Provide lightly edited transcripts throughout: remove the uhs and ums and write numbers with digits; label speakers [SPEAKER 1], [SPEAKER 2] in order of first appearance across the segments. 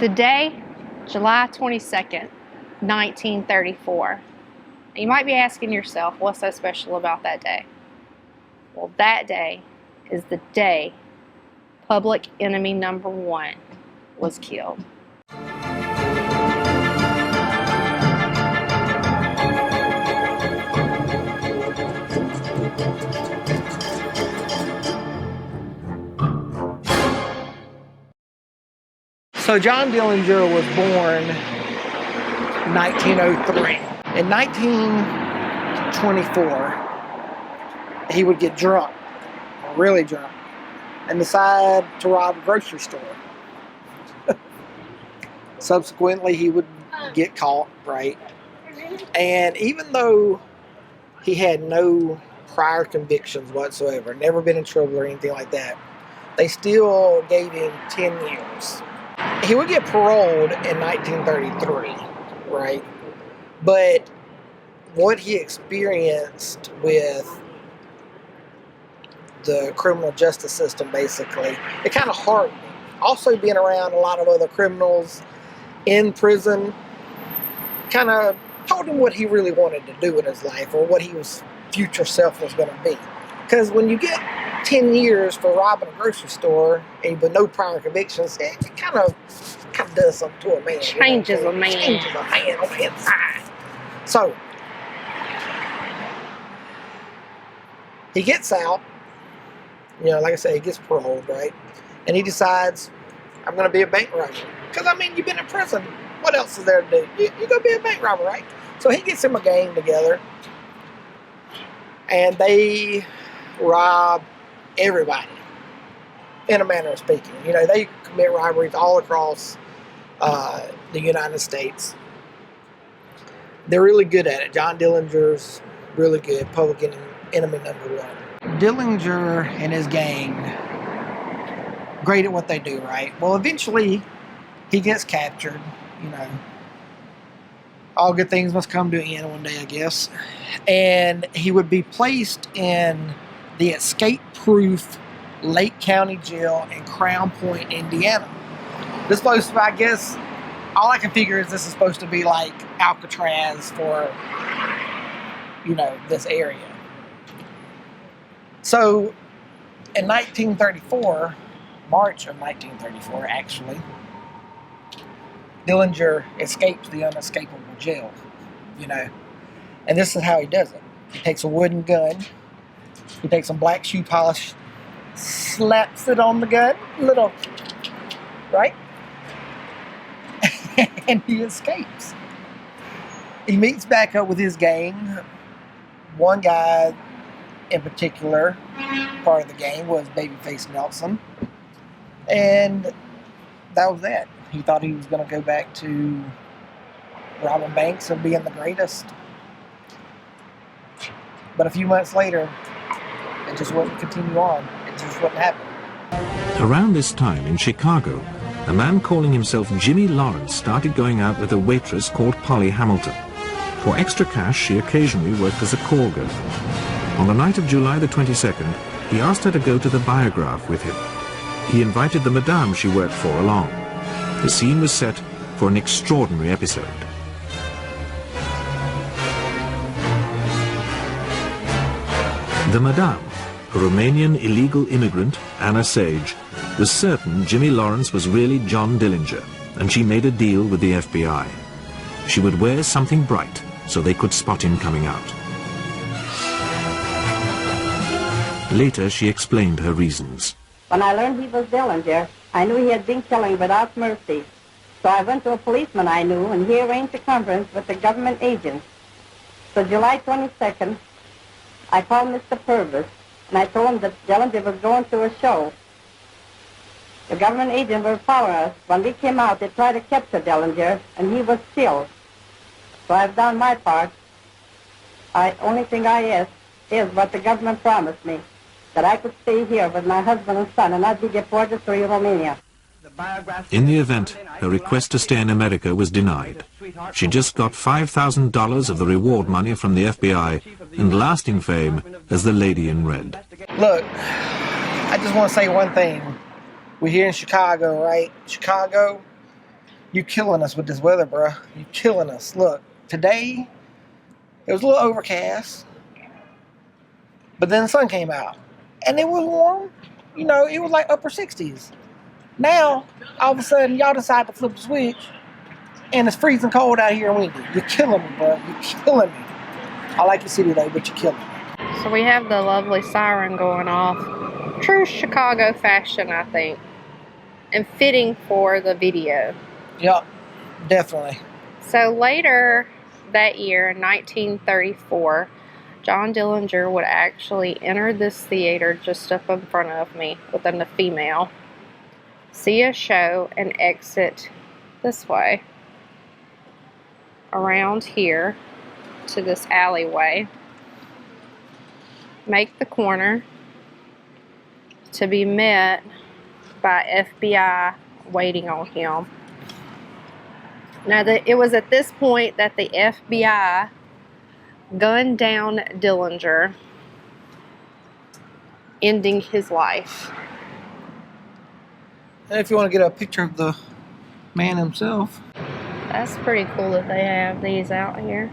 [SPEAKER 1] Today, July 22nd, 1934. You might be asking yourself, what's so special about that day? Well, that day is the day public enemy number one was killed.
[SPEAKER 2] So John Dillinger was born in 1903. In 1924, he would get drunk, really drunk, and decide to rob a grocery store. Subsequently, he would get caught, right? And even though he had no prior convictions whatsoever, never been in trouble or anything like that, they still gave him 10 years. He would get paroled in 1933, right? But what he experienced with the criminal justice system, basically, it kind of hardened him. Also, being around a lot of other criminals in prison kind of told him what he really wanted to do in his life, or what his future self was going to be. Because when you get 10 years for robbing a grocery store and with no prior convictions, it kind of does something to a man.
[SPEAKER 1] Changes a man.
[SPEAKER 2] Changes a man on the inside. So, he gets out, like I said, he gets paroled, right? And he decides, I'm going to be a bank robber. Because, you've been in prison. What else is there to do? You're going to be a bank robber, right? So he gets him a gang together, and they rob everybody, in a manner of speaking. They commit robberies all across the United States. They're really good at it. John Dillinger's really good, public enemy number one. Dillinger and his gang, great at what they do, right? Well, eventually, he gets captured, All good things must come to an end one day, I guess. And he would be placed in the escape-proof Lake County Jail in Crown Point, Indiana. This is supposed to, I guess, all I can figure is this is supposed to be like Alcatraz for, this area. So, in 1934, March of 1934, actually, Dillinger escapes the unescapable jail, And this is how he does it. He takes a wooden gun. He takes some black shoe polish, slaps it on the gun, right? And he escapes. He meets back up with his gang. One guy in particular, part of the gang, was Babyface Nelson. And that was that. He thought he was going to go back to robbing banks and being the greatest. But a few months later, it just wouldn't continue on. It just wouldn't happen.
[SPEAKER 3] Around this time in Chicago, a man calling himself Jimmy Lawrence started going out with a waitress called Polly Hamilton. For extra cash, she occasionally worked as a call girl. On the night of July the 22nd, he asked her to go to the Biograph with him. He invited the madame she worked for along. The scene was set for an extraordinary episode. The madame, a Romanian illegal immigrant, Anna Sage, was certain Jimmy Lawrence was really John Dillinger, and she made a deal with the FBI. She would wear something bright so they could spot him coming out. Later, she explained her reasons.
[SPEAKER 4] When I learned he was Dillinger, I knew he had been killing without mercy. So I went to a policeman I knew, and he arranged a conference with the government agents. So July 22nd, I called Mr. Purvis, and I told him that Dillinger was going to a show. The government agent will follow us. When we came out, they tried to capture Dillinger, and he was killed. So I've done my part. Only thing I ask is what the government promised me, that I could stay here with my husband and son and not be deported to Romania.
[SPEAKER 3] In the event, her request to stay in America was denied. She just got $5,000 of the reward money from the FBI and lasting fame as the Lady in Red.
[SPEAKER 2] Look, I just want to say one thing. We're here in Chicago, right? Chicago, You killing us with this weather, bro. You killing us. Look, today it was a little overcast, but then the sun came out, and it was warm. You know, it was like upper 60s. Now, all of a sudden, y'all decide to flip the switch, and it's freezing cold out here and windy. You're killing me, bro. You're killing me. I like your city, though, but you're killing me.
[SPEAKER 1] So we have the lovely siren going off. True Chicago fashion, I think. And fitting for the video.
[SPEAKER 2] Yep, definitely.
[SPEAKER 1] So later that year, in 1934, John Dillinger would actually enter this theater just up in front of me with a female, see a show, and exit this way, around here to this alleyway, make the corner, to be met by FBI waiting on him. Now, it was at this point that the FBI gunned down Dillinger, ending his life.
[SPEAKER 2] And if you want to get a picture of the man himself.
[SPEAKER 1] That's pretty cool that they have these out here.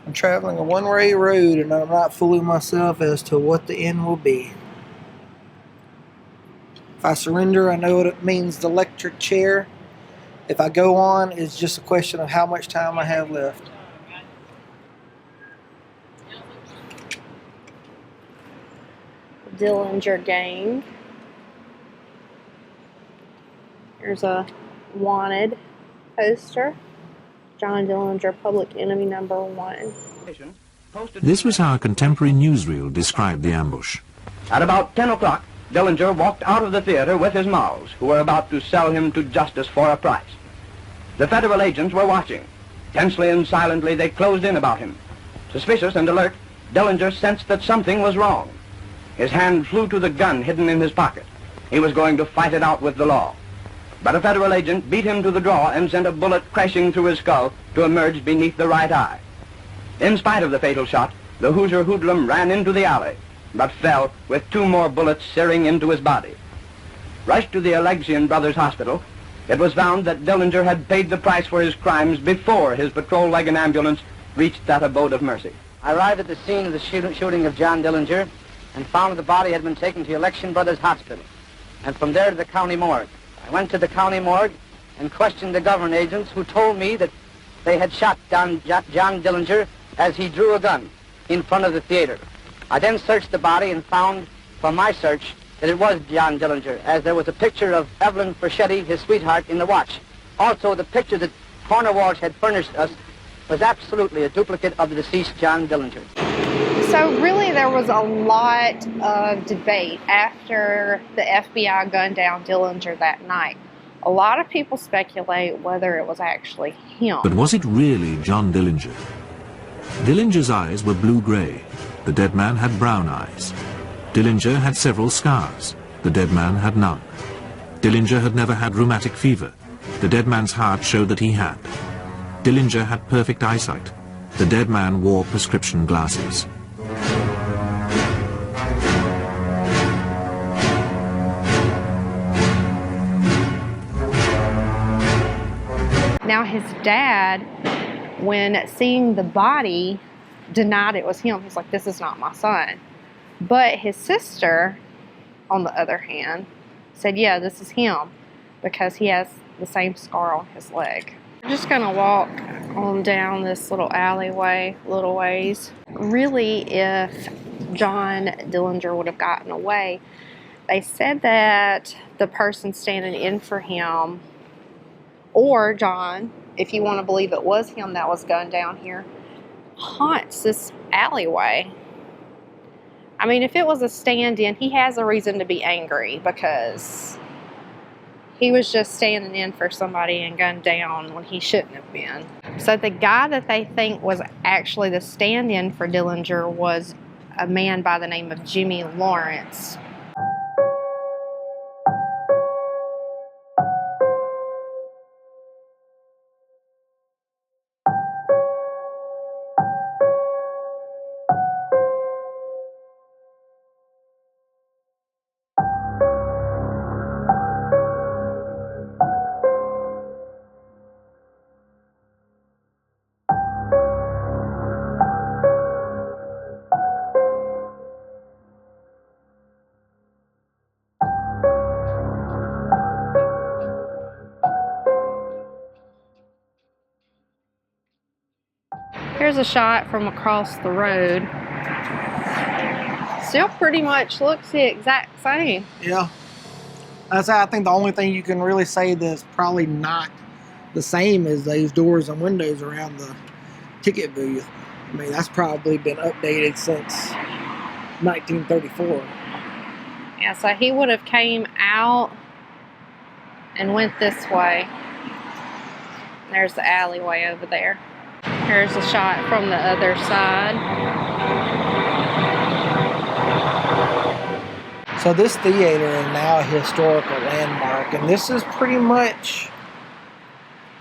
[SPEAKER 2] I'm traveling a one-way road, and I'm not fooling myself as to what the end will be. If I surrender, I know what it means, the electric chair. If I go on, it's just a question of how much time I have left.
[SPEAKER 1] Dillinger gang. Here's a wanted poster. John Dillinger, public enemy number 1.
[SPEAKER 3] This was how a contemporary newsreel described the ambush.
[SPEAKER 5] At about 10 o'clock, Dillinger walked out of the theater with his mouse, who were about to sell him to justice for a price. The federal agents were watching. Tensely and silently, they closed in about him. Suspicious and alert, Dillinger sensed that something was wrong. His hand flew to the gun hidden in his pocket. He was going to fight it out with the law. But a federal agent beat him to the draw and sent a bullet crashing through his skull to emerge beneath the right eye. In spite of the fatal shot, the Hoosier hoodlum ran into the alley, but fell with 2 more bullets searing into his body. Rushed to the Alexian Brothers Hospital, it was found that Dillinger had paid the price for his crimes before his patrol wagon ambulance reached that abode of mercy.
[SPEAKER 6] I arrived at the scene of the shooting of John Dillinger and found that the body had been taken to the Alexian Brothers Hospital, and from there to the county morgue. I went to the county morgue and questioned the government agents, who told me that they had shot John Dillinger as he drew a gun in front of the theater. I then searched the body and found from my search that it was John Dillinger, as there was a picture of Evelyn Freschetti, his sweetheart, in the watch. Also, the picture that Corner Walsh had furnished us was absolutely a duplicate of the deceased John Dillinger.
[SPEAKER 1] So really there was a lot of debate after the FBI gunned down Dillinger that night. A lot of people speculate whether it was actually him.
[SPEAKER 3] But was it really John Dillinger? Dillinger's eyes were blue-grey. The dead man had brown eyes. Dillinger had several scars. The dead man had none. Dillinger had never had rheumatic fever. The dead man's heart showed that he had. Dillinger had perfect eyesight. The dead man wore prescription glasses.
[SPEAKER 1] Now his dad, when seeing the body, denied it was him. He's like, this is not my son. But his sister, on the other hand, said, yeah, this is him, because he has the same scar on his leg. I'm just gonna walk on down this little alleyway, little ways. Really, if John Dillinger would have gotten away, they said that the person standing in for him, or John, if you want to believe it was him that was gunned down here, haunts this alleyway. I mean, if it was a stand-in, he has a reason to be angry, because he was just standing in for somebody and gunned down when he shouldn't have been. So the guy that they think was actually the stand-in for Dillinger was a man by the name of Jimmy Lawrence.
[SPEAKER 2] Thank you.
[SPEAKER 1] Here's a shot from across the road. Still pretty much looks the exact same.
[SPEAKER 2] Yeah. I think the only thing you can really say that's probably not the same is those doors and windows around the ticket booth. I mean, that's probably been updated since 1934.
[SPEAKER 1] Yeah, so he would have came out and went this way. There's the alleyway over there. Here's a shot from the other side.
[SPEAKER 2] So this theater is now a historical landmark, and this is pretty much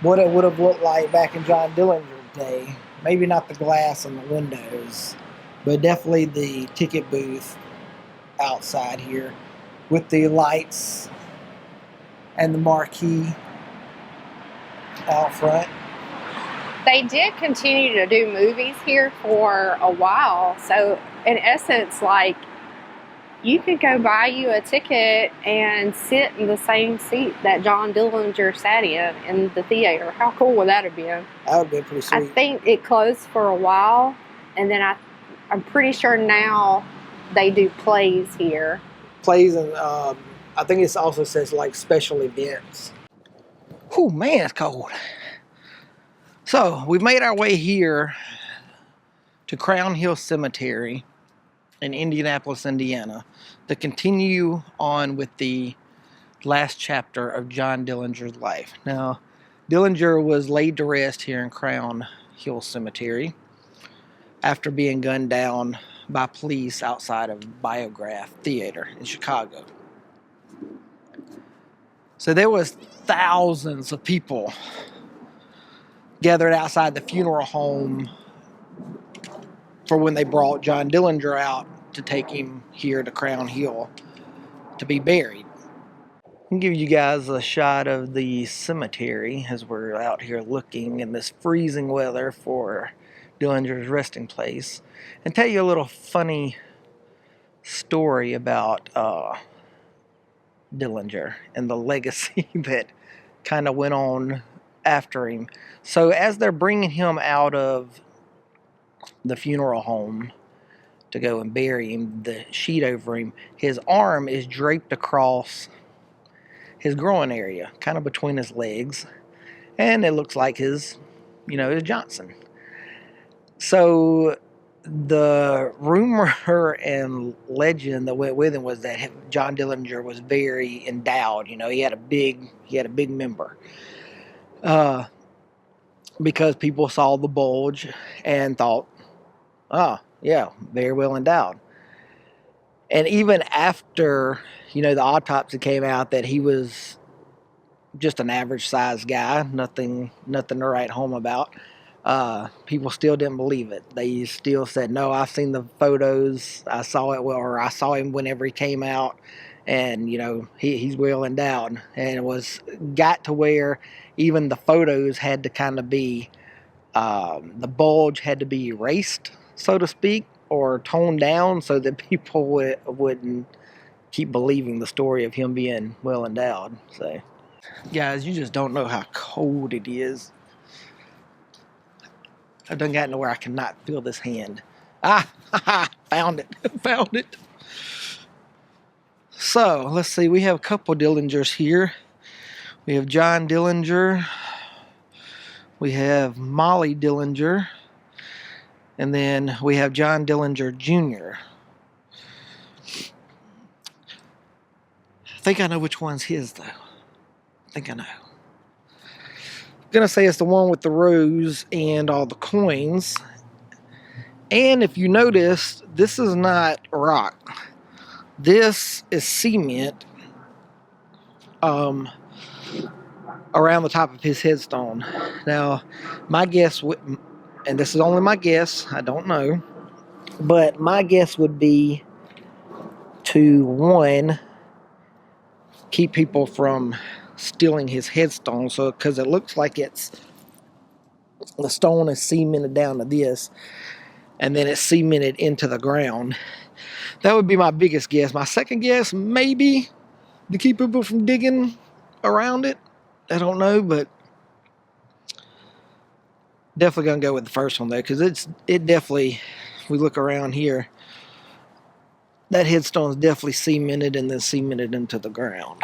[SPEAKER 2] what it would have looked like back in John Dillinger's day. Maybe not the glass and the windows, but definitely the ticket booth outside here with the lights and the marquee out front.
[SPEAKER 1] They did continue to do movies here for a while, so in essence, like, you could go buy you a ticket and sit in the same seat that John Dillinger sat in the theater. How cool would that have been?
[SPEAKER 2] That would have been pretty sweet.
[SPEAKER 1] I think it closed for a while, and then I'm pretty sure now they do plays here.
[SPEAKER 2] Plays, and I think it also says like special events. Oh man, it's cold. So we've made our way here to Crown Hill Cemetery in Indianapolis, Indiana, to continue on with the last chapter of John Dillinger's life. Now, Dillinger was laid to rest here in Crown Hill Cemetery after being gunned down by police outside of Biograph Theater in Chicago. So there was thousands of people gathered outside the funeral home for when they brought John Dillinger out to take him here to Crown Hill to be buried. I'll give you guys a shot of the cemetery as we're out here looking in this freezing weather for Dillinger's resting place, and tell you a little funny story about Dillinger and the legacy that kind of went on after him. So as they're bringing him out of the funeral home to go and bury him, the sheet over him, his arm is draped across his groin area, kind of between his legs, and it looks like his Johnson. So the rumor and legend that went with him was that John Dillinger was very endowed. He had a big member. Because people saw the bulge and thought, oh, yeah, very well endowed. And even after, the autopsy came out that he was just an average-sized guy, nothing to write home about, people still didn't believe it. They still said, no, I've seen the photos, I saw him whenever he came out, and, he's well endowed. And it got to where even the photos had to kind of be, the bulge had to be erased, so to speak, or toned down so that people wouldn't keep believing the story of him being well endowed. So, guys, you just don't know how cold it is. I've done gotten to where I cannot feel this hand. Found it. Found it. So, let's see. We have a couple Dillingers here. We have John Dillinger. We have Molly Dillinger. And then we have John Dillinger Jr. I think I know which one's his, though. I think I know. I'm going to say it's the one with the rose and all the coins. And if you notice, this is not rock. This is cement around the top of his headstone. Now, my guess would, and this is only my guess, I don't know, but my guess would be to, one, keep people from stealing his headstone, so because it looks like the stone is cemented down to this, and then it's cemented into the ground. That would be my biggest guess. My second guess, maybe to keep people from digging around it. I don't know, but Definitely gonna go with the first one though, because it definitely, if we look around here, that headstone is definitely cemented and then cemented into the ground.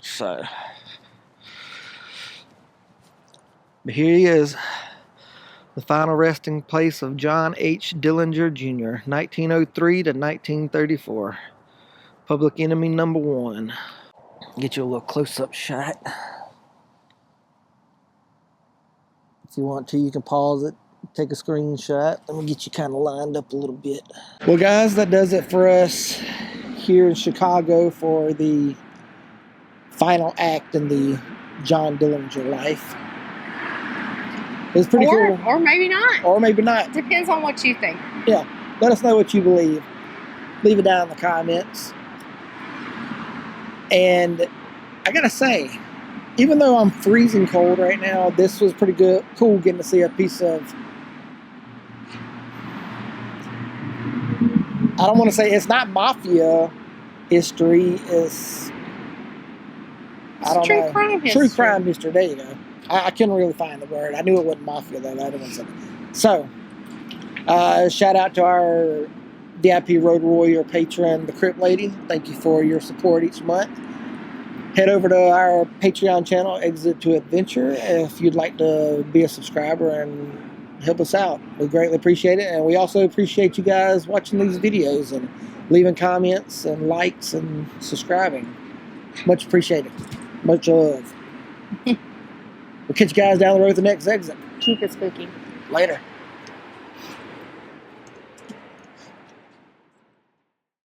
[SPEAKER 2] So, but here he is, the final resting place of John H. Dillinger Jr., 1903 to 1934. Public enemy number one. Get you a little close-up shot. If you want to, you can pause it, take a screenshot. Let me get you kind of lined up a little bit. Well, guys, that does it for us here in Chicago for the final act in the John Dillinger life. It was pretty cool.
[SPEAKER 1] Or maybe not.
[SPEAKER 2] Or maybe not.
[SPEAKER 1] Depends on what you think.
[SPEAKER 2] Yeah. Let us know what you believe. Leave it down in the comments. And I gotta say, even though I'm freezing cold right now, this was pretty cool getting to see a piece of, I don't want to say, it's not mafia history, it's I don't know.
[SPEAKER 1] Crime history.
[SPEAKER 2] True crime history. There you go. I couldn't really find the word. I knew it wasn't mafia though. That was so. Shout out to our DIP Road Warrior patron, the Crip Lady. Thank you for your support each month. Head over to our Patreon channel, Exit to Adventure, if you'd like to be a subscriber and help us out. We greatly appreciate it, and we also appreciate you guys watching these videos and leaving comments and likes and subscribing. Much appreciated. Much love. We'll catch you guys down the road at the next exit.
[SPEAKER 1] Keep it spooky.
[SPEAKER 2] Later.